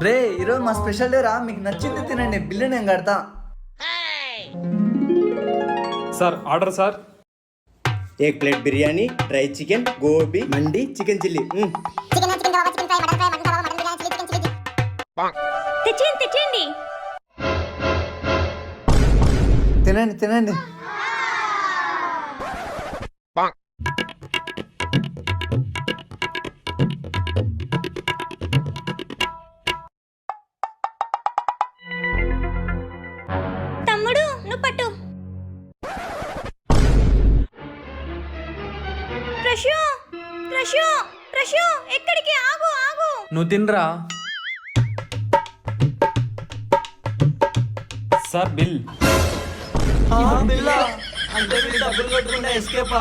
రే ఈరోజు మా special day రా, మీకు నచ్చింది తినండి, బిల్లు నేను కడతా. Sir order sir. एक प्लेट बिरयानी, ड्राई चिकन, गोभी मंडी, चिकन चिल्ली. తెచ్చేయండి. తినండి తినండి. తమ్ముడు నువ్వు పట్టు. ప్రశు ఎక్కడికి? ఆగు. నువ్వు తినరా. Sir bill. బిల్లా అంటే డబ్బులు కట్టుకుంటే ఎస్కేపా?